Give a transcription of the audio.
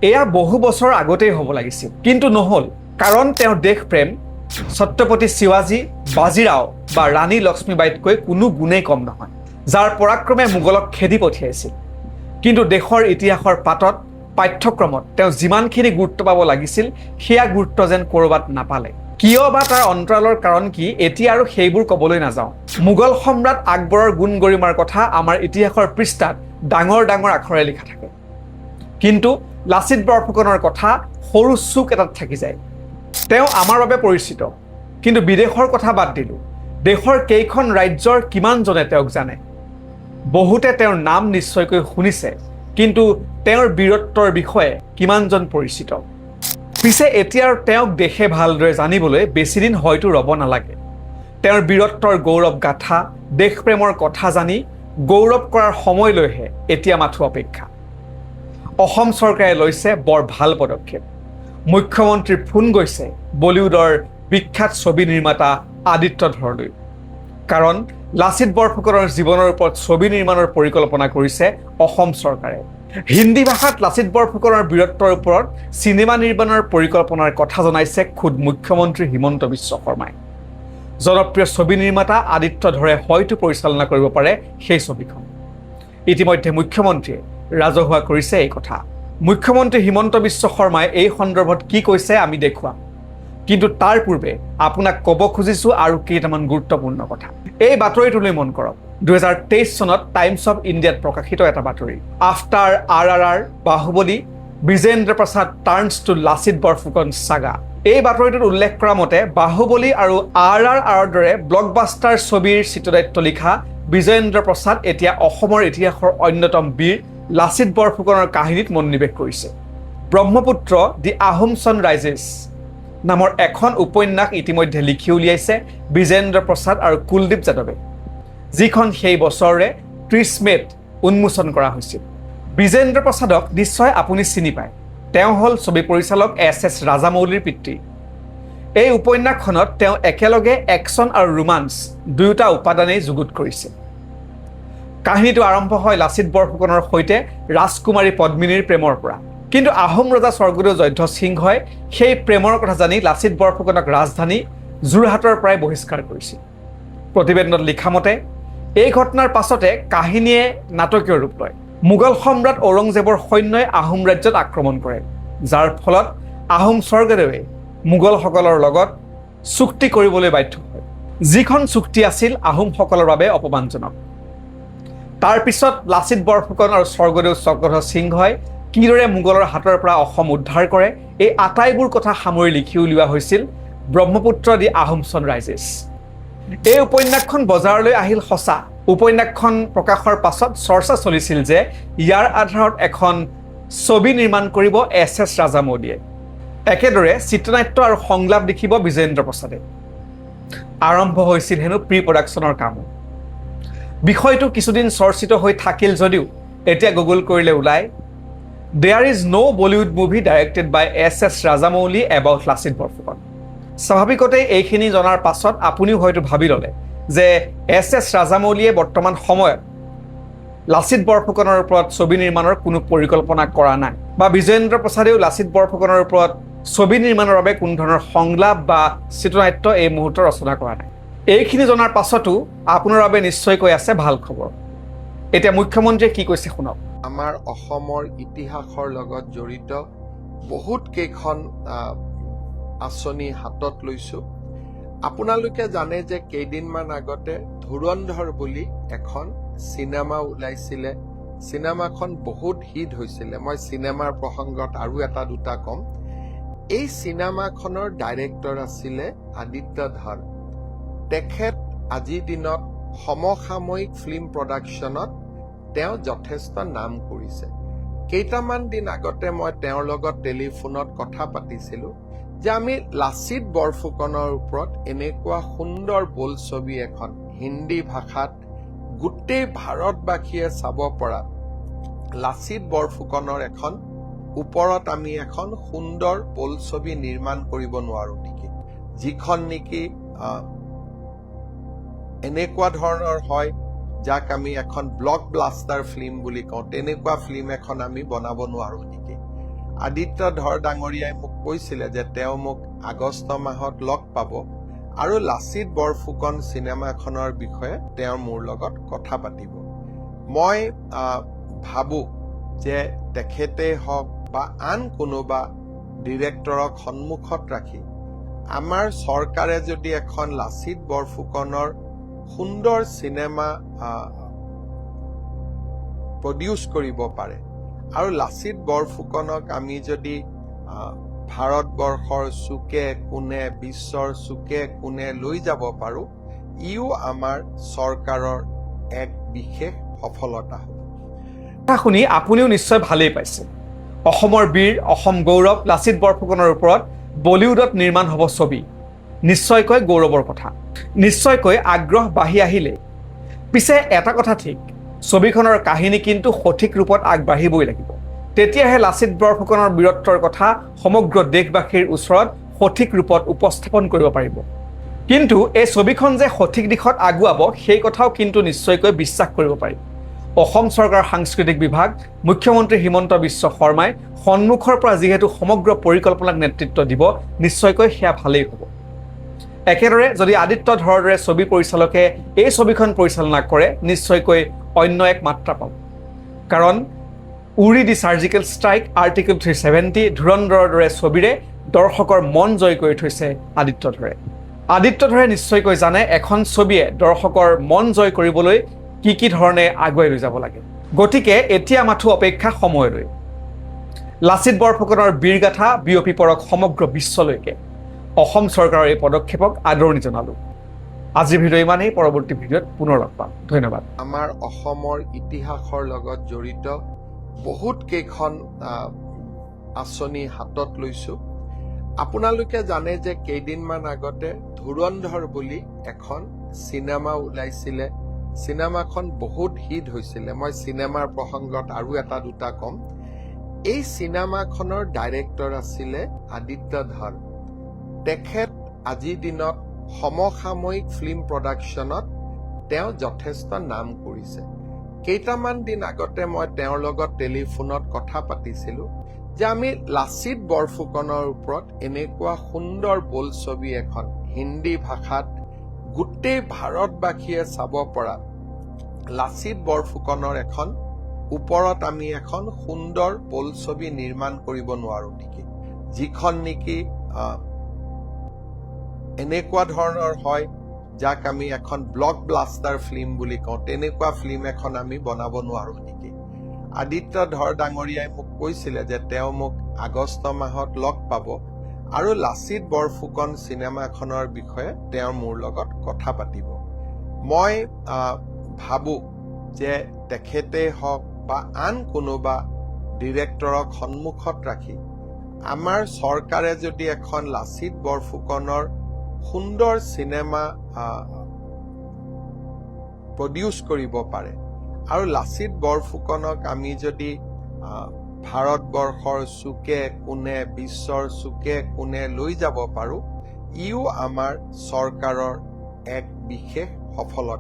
এয়া বহু বছৰ আগতেই হ'ব লাগিছিল, কিন্তু নহ'ল। কাৰণ তেওঁৰ দেশপ্ৰেম ছত্ৰপতি শিৱাজী, বাজিৰাও বা ৰাণী লক্ষ্মীবাঈতকৈ কোনো গুণেই কম নহয়, যাৰ পৰাক্ৰমে মোগলক খেদি পঠিয়াইছিল। কিন্তু দেশৰ ইতিহাসৰ পাতত, পাঠ্যক্ৰমত তেওঁ যিমানখিনি গুৰুত্ব পাব লাগিছিল, সেয়া গুৰুত্ব যেন ক'ৰবাত নাপালে। কিয় বা তাৰ অন্তৰালৰ কাৰণ কি, এতিয়া আৰু সেইবোৰ ক'বলৈ নাযাওঁ। মোগল সম্ৰাট আকবৰৰ গুণ গৰিমাৰ কথা আমাৰ ইতিহাসৰ পৃষ্ঠাত ডাঙৰ ডাঙৰ আখৰে লিখা থাকে, কিন্তু লাচিত বৰফুকনৰ কথা সৰু চুক এটাত থাকি যায়। তেওঁ আমাৰ বাবে পৰিচিত, কিন্তু বিদেশৰ কথা বাদ দিলোঁ, দেশৰ কেইখন ৰাজ্যৰ কিমানজনে তেওঁক জানে? বহুতে তেওঁৰ নাম নিশ্চয়কৈ শুনিছে, কিন্তু তেওঁৰ বীৰত্বৰ বিষয়ে কিমানজন পৰিচিত? পিছে এতিয়া তেওঁক দেশে ভালদৰে জানিবলৈ বেছিদিন হয়তো ৰ'ব নালাগে। তেওঁৰ বীৰত্বৰ গৌৰৱ গাথা, দেশপ্ৰেমৰ কথা জানি গৌৰৱ কৰাৰ সময়লৈহে এতিয়া মাথো অপেক্ষা। অসম চৰকাৰে লৈছে বৰ ভাল পদক্ষেপ। মুখ্যমন্ত্ৰীৰ ফোন গৈছে বলিউডৰ বিখ্যাত ছবি নিৰ্মাতা আদিত্য ধৰলৈ। কাৰণ লাচিত বৰফুকনৰ জীৱনৰ ওপৰত ছবি নিৰ্মাণৰ পৰিকল্পনা কৰিছে অসম চৰকাৰে। হিন্দী ভাষাত লাচিত বৰফুকনৰ বীৰত্বৰ ওপৰত চিনেমা নিৰ্মাণৰ পৰিকল্পনাৰ কথা জনাইছে খোদ মুখ্যমন্ত্ৰী হিমন্ত বিশ্ব শৰ্মাই। জনপ্ৰিয় ছবি নিৰ্মাতা আদিত্য ধৰে হয়তো পৰিচালনা কৰিব পাৰে সেই ছবিখন। ইতিমধ্যে মুখ্যমন্ত্ৰীয়ে ৰাজহুৱা কৰিছে এই কথা। মুখ্যমন্ত্ৰী হিমন্ত বিশ্ব শৰ্মাই এই সন্দৰ্ভত কি কৈছে আমি দেখুৱাম, কিন্তু তাৰ পূৰ্বে আপোনাক ক'ব খুজিছোঁ আৰু কেইটামান গুৰুত্বপূৰ্ণ কথা। এই বাতৰিটোলৈ মন কৰক। 2023 চনত টাইমছ অফ ইণ্ডিয়াত প্ৰকাশিত এটা বাতৰি। After RRR Baahubali, Vijendra Prasad turns to Lachit Borphukan saga. এই বাতৰিটোত উল্লেখ কৰা মতে বাহুবলী আৰু RRRৰ দৰে ব্লকবাষ্টাৰ ছবিৰ চিত্ৰদায়িত্ব লিখা বিজেন্দ্ৰ প্ৰসাদ এতিয়া অসমৰ ইতিহাসৰ অন্যতম বীৰ লাচিত বৰফুকনৰ কাহিনীত মনোনিৱেশ কৰিছে। ব্ৰহ্মপুত্ৰ দি আহোম ছানৰাইজেছ নামৰ এখন উপন্যাস ইতিমধ্যে লিখি উলিয়াইছে বিজেন্দ্ৰ প্ৰসাদ আৰু কুলদীপ যাদৱে, যিখন সেই বছৰৰে 30 মে'ত উন্মোচন কৰা হৈছিল। বিজেন্দ্ৰ প্ৰসাদক নিশ্চয় আপুনি চিনি পায়। তেওঁ হ'ল ছবি পৰিচালক SS ৰাজামৌলীৰ পিতৃ। এই উপন্যাসখনত তেওঁ একেলগে একশ্যন আৰু ৰোমান্স দুয়োটা উপাদানেই যুগুত কৰিছে। কাহিনীটো আৰম্ভ হয় লাচিত বৰফুকনৰ সৈতে ৰাজকুমাৰী পদ্মিনীৰ প্ৰেমৰ পৰা। কিন্তু আহোম ৰজা স্বৰ্গদেউ যধ্য সিংহই সেই প্ৰেমৰ কথা জানি লাচিত বৰফুকনক ৰাজধানী যোৰহাটৰ পৰাই বহিষ্কাৰ কৰিছিল। প্ৰতিবেদনত লিখা মতে এই ঘটনাৰ পাছতে কাহিনীয়ে নাটকীয় ৰূপ লয়। মোগল সম্ৰাট ঔৰংজেবৰ সৈন্যই আহোম ৰাজ্যত আক্ৰমণ কৰে, যাৰ ফলত আহোম স্বৰ্গদেৱে মোগলসকলৰ লগত চুক্তি কৰিবলৈ বাধ্য হয়, যিখন চুক্তি আছিল আহোমসকলৰ বাবে অপমানজনক। তাৰ পিছত লাচিত বৰফুকন আৰু স্বৰ্গদেউ চক্ৰধ্বজ সিংহই কিদৰে মোগলৰ হাতৰ পৰা অসম উদ্ধাৰ কৰে, এই আটাইবোৰ কথা সামৰি লিখি উলিওৱা হৈছিল ব্ৰহ্মপুত্ৰ দি আহোম ছানৰাইজেছ। এই উপন্যাসখন বজাৰলৈ আহিল সঁচা। উপন্যাসখন প্ৰকাশৰ পাছত চৰ্চা চলিছিল যে ইয়াৰ আধাৰত এখন ছবি নিৰ্মাণ কৰিব SS ৰাজামৌলীয়ে। একেদৰে চিত্ৰনাট্য আৰু সংলাপ লিখিব বিজেন্দ্ৰ প্ৰসাদে। আৰম্ভ হৈছিল হেনো প্ৰি প্ৰডাকশ্যনৰ কামো। বিষয়টো কিছুদিন চৰ্চিত হৈ থাকিল যদিও এতিয়া গুগল কৰিলে ওলায় There is no Bollywood movie directed by SS Rajamouli about Lachit Borphukan. স্বাভাৱিকতে এইখিনি জনাৰ পাছত আপুনিও হয়তো ভাবি ল'লে যে SS ৰাজামৌলীয়ে বৰ্তমান সময়ত লাচিত বৰফুকনৰ ওপৰত ছবি নিৰ্মাণৰ কোনো পৰিকল্পনা কৰা নাই, বা বিজেন্দ্ৰ প্ৰসাদেও লাচিত বৰফুকনৰ ওপৰত ছবি নিৰ্মাণৰ বাবে কোনো ধৰণৰ সংলাপ বা চিত্ৰনাট্য এই মুহূৰ্তত ৰচনা কৰা নাই। এইখিনি জনাৰ পাছতো আপোনাৰ বাবে নিশ্চয়কৈ আছে ভাল খবৰ। এতিয়া মুখ্যমন্ত্ৰীয়ে কি কৈছে শুনক। আমাৰ অসমৰ ইতিহাসৰ লগত জড়িত বহুত কেইখন আঁচনি হাতত লৈছো। আপোনালোকে জানে যে কেইদিনমান আগতে ধুৰন্ধৰ বুলি এখন চিনেমা ওলাইছিলে। চিনেমাখন বহুত হিট হৈছিলে। মই চিনেমাৰ প্ৰসংগত আৰু এটা দুটা কম। এই চিনেমাখনৰ ডাইৰেক্টৰ আছিলে আদিত্য ধৰ। তেখেত আজিৰ দিনত সমসাময়িক ফিল্ম প্ৰডাকশ্যনত তেওঁ যথেষ্ট নাম কৰিছে। কেইটামান দিন আগতে মই তেওঁৰ লগত টেলিফোনত কথা পাতিছিলো যে আমি লাচিত বৰফুকনৰ ওপৰত এনেকুৱা সুন্দৰ বোলছবি এখন হিন্দী ভাষাত গোটেই ভাৰতবাসীয়ে চাব পৰা লাচিত বৰফুকনৰ এখন ওপৰত আমি এখন সুন্দৰ বোলছবি নিৰ্মাণ কৰিব নোৱাৰো নেকি, যিখন নেকি এনেকুৱা ধৰণৰ হয় যাক আমি এখন ব্লকবাষ্টাৰ ফিল্ম বুলি কওঁ। তেনেকুৱা ফিল্ম এখন আমি বনাব নোৱাৰো নেকি? আদিত্য ধৰ ডাঙৰীয়াই মোক কৈছিলে যে তেওঁ মোক আগষ্ট মাহত লগ পাব আৰু লাচিত বৰফুকন চিনেমাখনৰ বিষয়ে তেওঁ মোৰ লগত কথা পাতিব। মই ভাবো যে তেখেতেই হওক বা আন কোনোবা ডিৰেক্টৰক সন্মুখত ৰাখি আমাৰ চৰকাৰে যদি এখন লাচিত বৰফুকনৰ সুন্দৰ চিনেমা প্ৰডিউচ কৰিব পাৰে আৰু লাচিত বৰফুকনক আমি যদি ভাৰতবৰ্ষৰ চুকে কোণে বিশ্বৰ চুকে কোণে লৈ যাব পাৰো, ইও আমাৰ চৰকাৰৰ এক বিশেষ সফলতা হ'ব। কথা শুনি আপুনিও নিশ্চয় ভালেই পাইছে। অসমৰ বীৰ, অসম গৌৰৱ লাচিত বৰফুকনৰ ওপৰত বলিউডত নিৰ্মাণ হ'ব ছবি, নিশ্চয়কৈ গৌৰৱৰ কথা, নিশ্চয়কৈ আগ্ৰহ বাঢ়ি আহিলে। পিছে এটা কথা ঠিক, ছবিখনৰ কাহিনী কিন্তু সঠিক ৰূপত আগবাঢ়িবই লাগিব, তেতিয়াহে লাচিত বৰফুকনৰ বীৰত্বৰ কথা সমগ্ৰ দেশবাসীৰ ওচৰত সঠিক ৰূপত উপস্থাপন কৰিব পাৰিব। কিন্তু এই ছবিখন যে সঠিক দিশত আগুৱাব সেই কথাও কিন্তু নিশ্চয়কৈ বিশ্বাস কৰিব পাৰি। অসম চৰকাৰৰ সাংস্কৃতিক বিভাগ, মুখ্যমন্ত্ৰী হিমন্ত বিশ্ব শৰ্মাই সন্মুখৰ পৰা যিহেতু সমগ্ৰ পৰিকল্পনাক নেতৃত্ব দিব, নিশ্চয়কৈ সেয়া ভালেই হ'ব। একেদৰে যদি আদিত্য ধৰৰ দৰে ছবি পৰিচালকে এই ছবিখন পৰিচালনা কৰে, নিশ্চয়কৈ অন্য এক মাত্ৰা পাব। কাৰণ উৰি দি চাৰ্জিকেল ষ্ট্ৰাইক, আৰ্টিকল 370, ধুৰন্ধৰৰ দৰে ছবিৰে দৰ্শকৰ মন জয় কৰি থৈছে আদিত্য ধৰে। আদিত্য ধৰে নিশ্চয়কৈ জানে এখন ছবিয়ে দৰ্শকৰ মন জয় কৰিবলৈ কি ধৰণে আগুৱাই লৈ যাব লাগে। গতিকে এতিয়া মাথো অপেক্ষা সময়লৈ। লাচিত বৰফুকনৰ বীৰগাথা বিয়পি পৰক সমগ্ৰ বিশ্বলৈ। অসম চৰকাৰৰ এই পদক্ষেপক আদৰণি জনালোঁ। আজিৰ ভিডিঅ' ইমানেই, পৰৱৰ্তী ভিডিঅ'ত পুনৰ লগ পাম। ধন্যবাদ। আমাৰ অসমৰ ইতিহাসৰ লগত জড়িত বহুত কেইখন আঁচনি হাতত লৈছো। আপোনালোকে জানে যে কেইদিনমান আগতে ধুৰন্ধৰ বুলি এখন চিনেমা ওলাইছিলে। চিনেমাখন বহুত হিট হৈছিলে। মই চিনেমাৰ প্ৰসংগত আৰু এটা দুটা কম। এই চিনেমাখনৰ ডাইৰেক্টৰ আছিলে আদিত্য ধৰ। তেখেত আজিৰ দিনত সমসাময়িক ফিল্ম প্ৰডাকশ্যনত তেওঁ যথেষ্ট নাম কৰিছে। কেইটামান দিন আগতে মই তেওঁৰ লগত টেলিফোনত কথা পাতিছিলো যে আমি লাচিত বৰফুকনৰ ওপৰত এনেকুৱা সুন্দৰ বোলছবি এখন হিন্দী ভাষাত গোটেই ভাৰতবাসীয়ে চাব পৰা লাচিত বৰফুকনৰ এখন ওপৰত আমি এখন সুন্দৰ বোলছবি নিৰ্মাণ কৰিব নোৱাৰো নেকি, যিখন নেকি এনেকুৱা ধৰণৰ হয় যাক আমি এখন ব্লকবাষ্টাৰ ফিল্ম বুলি কওঁ, তেনেকুৱা ফিল্ম এখন আমি বনাব নোৱাৰো নেকি। আদিত্য ধৰ ডাঙৰীয়াই মোক কৈছিলে যে তেওঁ মোক আগষ্ট মাহত লগ পাব আৰু লাচিত বৰফুকন চিনেমাখনৰ বিষয়ে তেওঁ মোৰ লগত কথা পাতিব। মই ভাবো যে তেখেতেই হওক বা আন কোনোবা ডিৰেক্টৰক সন্মুখত ৰাখি আমাৰ চৰকাৰে যদি এখন লাচিত বৰফুকনৰ সুন্দৰ চিনেমা প্ৰডিউচ কৰিব পাৰে আৰু লাচিত বৰফুকনক আমি যদি ভাৰতবৰ্ষৰ চুকে কোণে বিশ্বৰ চুকে কোণে লৈ যাব পাৰো, ইও আমাৰ চৰকাৰৰ এক বিশেষ সফলতা।